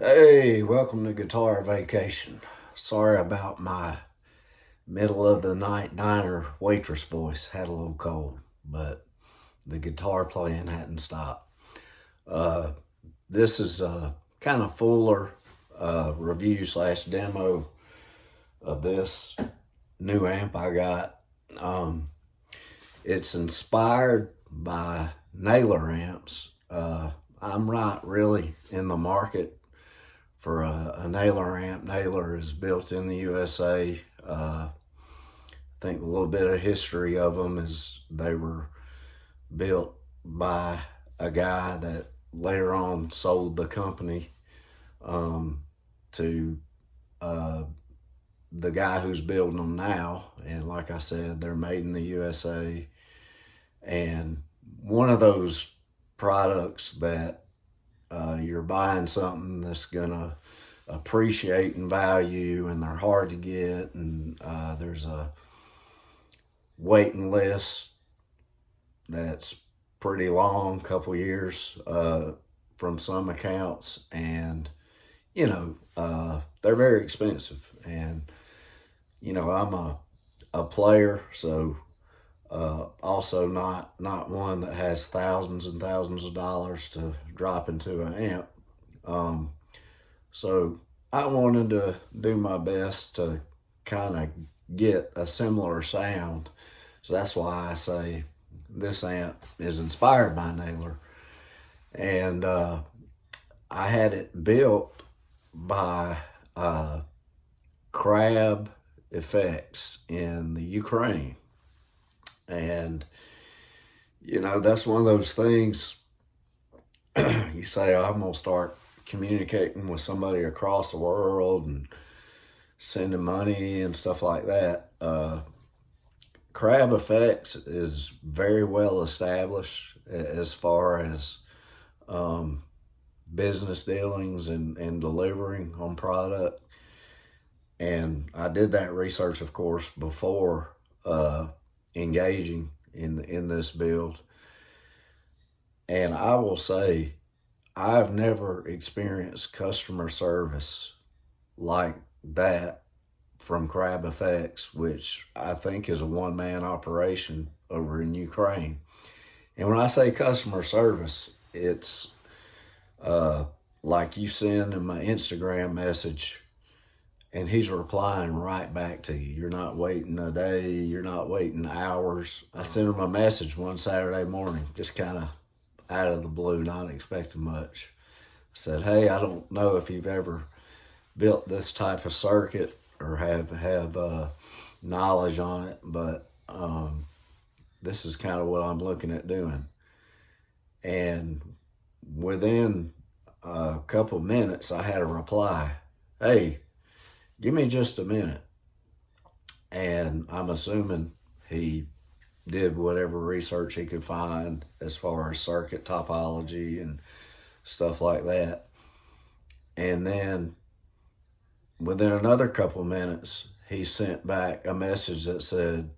Hey, welcome to Guitar Vacation. Sorry about my middle of the night diner waitress voice. Had a little cold, but the guitar playing hadn't stopped. Uh, this is a kind of fuller review slash demo of this new amp I got. It's inspired by Naylor amps. I'm not really in the market for a Naylor amp. Naylor is built in the USA. I think a little bit of history of them is they were built by a guy that later on sold the company to the guy who's building them now. And like I said, they're made in the USA. And one of those products that you're buying something that's gonna appreciate in value, and they're hard to get, and there's a waiting list that's pretty long, couple years from some accounts, and they're very expensive. And I'm a player, so also not one that has thousands and thousands of dollars to drop into an amp. So I wanted to do my best to kind of get a similar sound. So that's why I say this amp is inspired by Naylor. And I had it built by CrabEffects in the Ukraine. And, that's one of those things you say, I'm going to start communicating with somebody across the world and sending money and stuff like that. CrabEffects is very well established as far as business dealings and delivering on product. And I did that research, of course, before engaging in this build. And I will say, I've never experienced customer service like that from CrabEffects, which I think is a one-man operation over in Ukraine. And when I say customer service, it's like you send him an Instagram message and he's replying right back to you. You're not waiting a day. You're not waiting hours. I sent him a message one Saturday morning, just kind of out of the blue, not expecting much. I said, hey, I don't know if you've ever built this type of circuit or have knowledge on it, but this is kind of what I'm looking at doing. And within a couple minutes, I had a reply, hey, give me just a minute. And I'm assuming he did whatever research he could find as far as circuit topology and stuff like that. And then within another couple minutes, he sent back a message that said,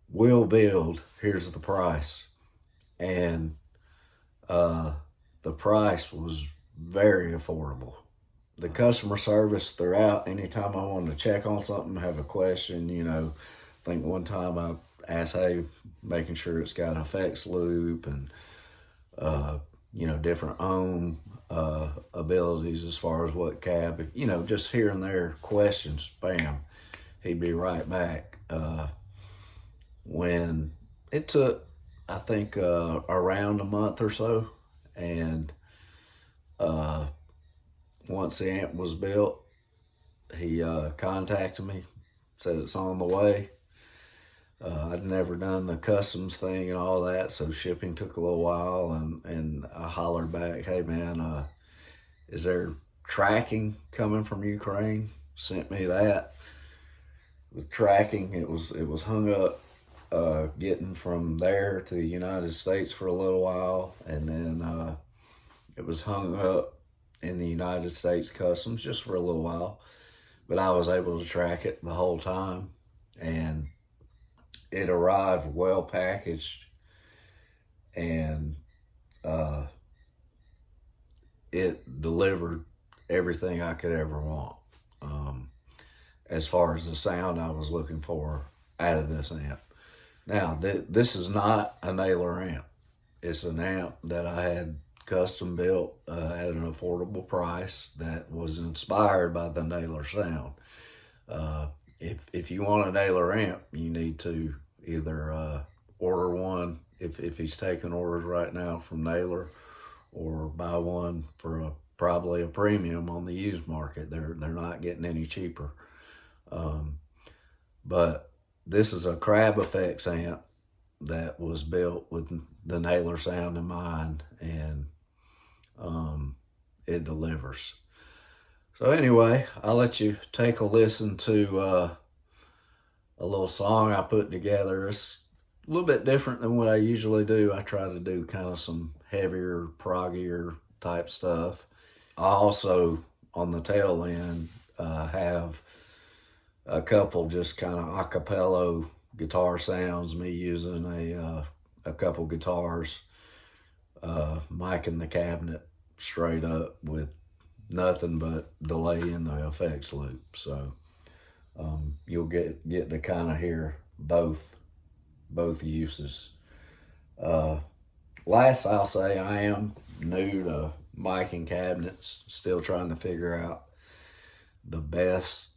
we'll build, here's the price. And the price was very affordable. The customer service throughout, anytime I wanted to check on something, have a question, I think one time I asked, hey, making sure it's got an effects loop and, different ohm abilities as far as what cab, just here and there questions, bam, he'd be right back. When it took, I think, around a month or so, and once the amp was built, he contacted me, said it's on the way. I'd never done the customs thing and all that, so shipping took a little while, and I hollered back, hey man, is there tracking coming from Ukraine? Sent me that. The tracking, it was hung up getting from there to the United States for a little while, and then it was hung up in the United States Customs just for a little while, but I was able to track it the whole time, and it arrived well packaged, and it delivered everything I could ever want. As far as the sound I was looking for out of this amp. Now, this is not a Naylor amp. It's an amp that I had custom built at an affordable price that was inspired by the Naylor sound. If you want a Naylor amp, you need to either order one if he's taking orders right now from Naylor, or buy one for probably a premium on the used market. They're not getting any cheaper. But this is a CrabEffects amp that was built with the Naylor sound in mind, and it delivers. So anyway, I'll let you take a listen to a little song I put together. It's a little bit different than what I usually do. I try to do kind of some heavier, proggier type stuff. I also, on the tail end, have a couple just kind of a cappella guitar sounds, me using a couple guitars, micing the cabinet straight up with nothing but delay in the effects loop. So you'll get to kind of hear both uses. Last, I'll say I am new to micing cabinets, still trying to figure out the best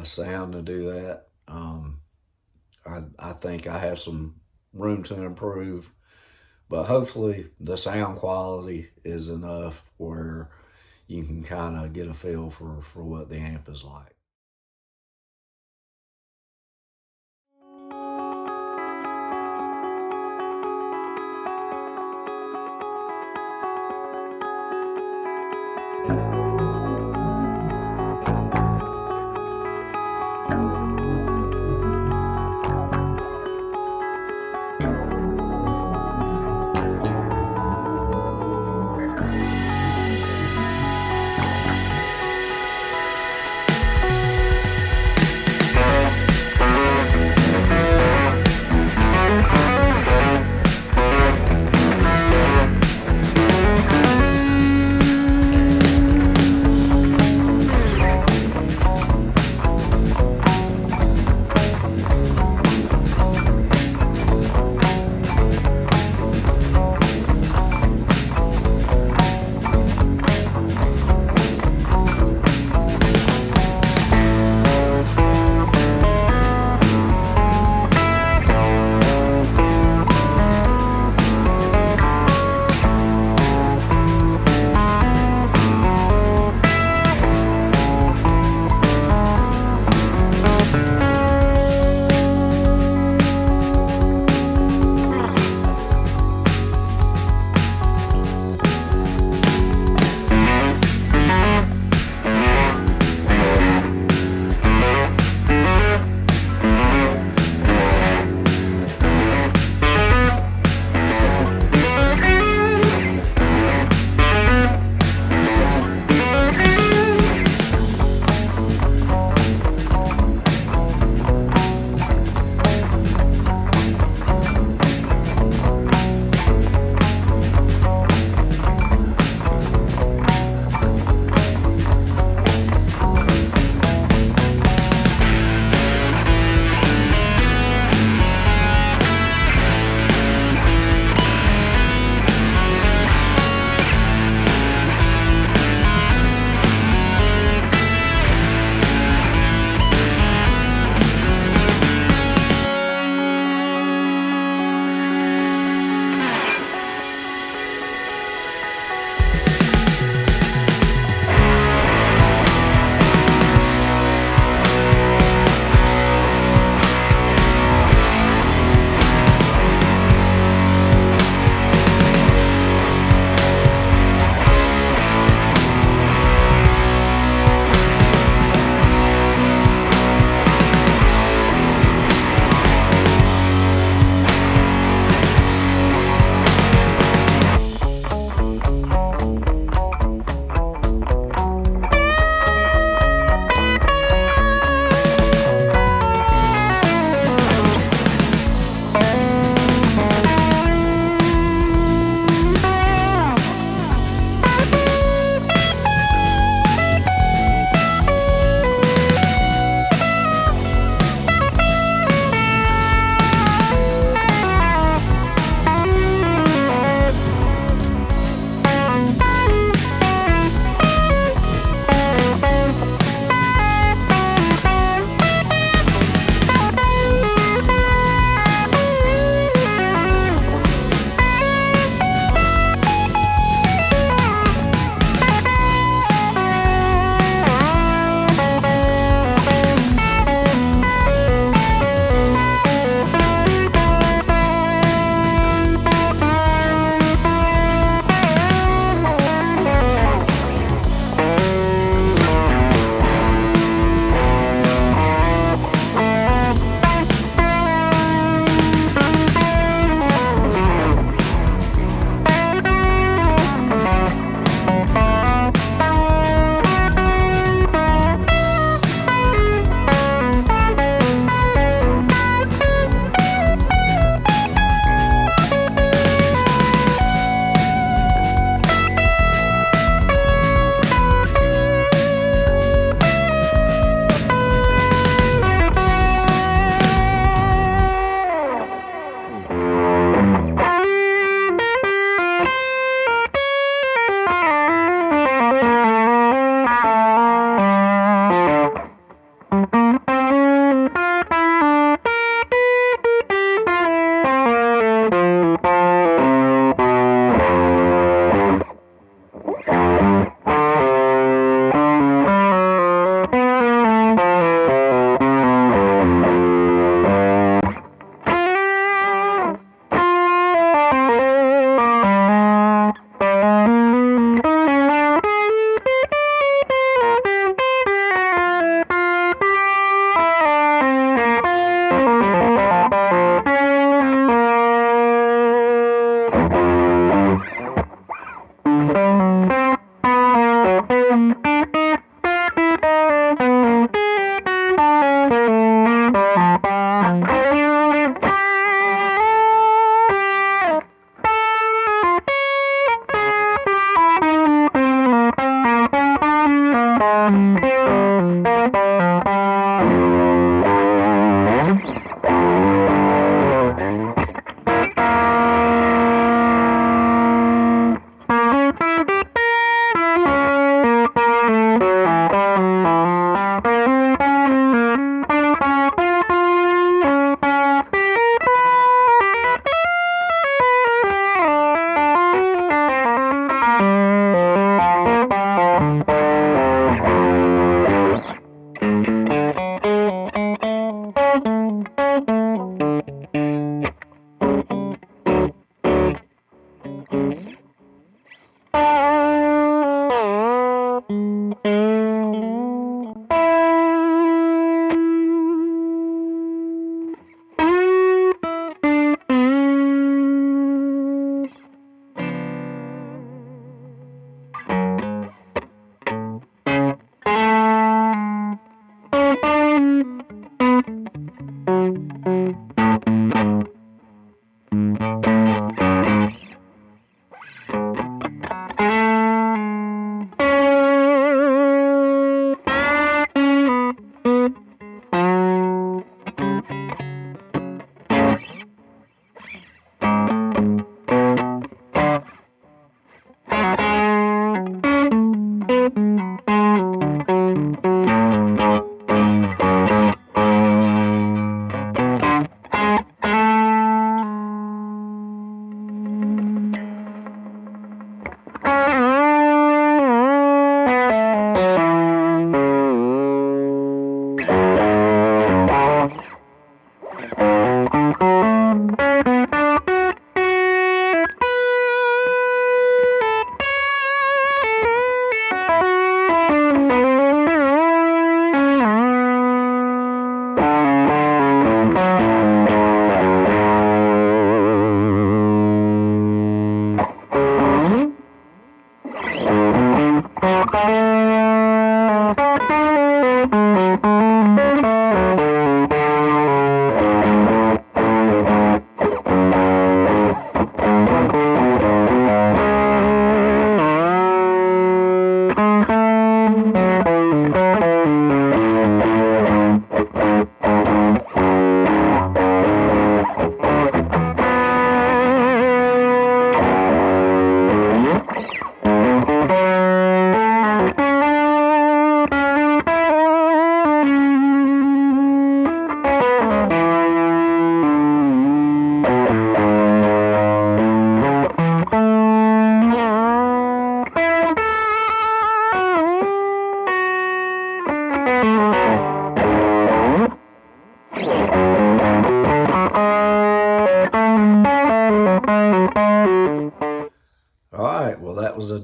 sound to do that. I think I have some room to improve, but hopefully the sound quality is enough where you can kind of get a feel for what the amp is like.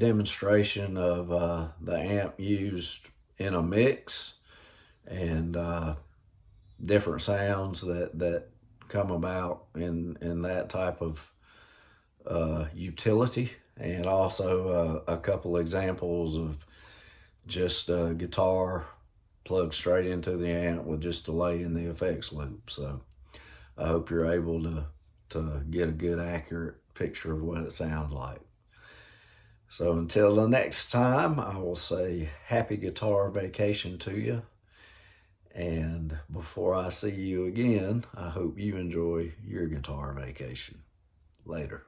demonstration of the amp used in a mix and different sounds that come about in that type of utility, and also a couple examples of just a guitar plugged straight into the amp with just delay in the effects loop. So I hope you're able to get a good, accurate picture of what it sounds like. So until the next time, I will say happy guitar vacation to you. And before I see you again, I hope you enjoy your guitar vacation. Later.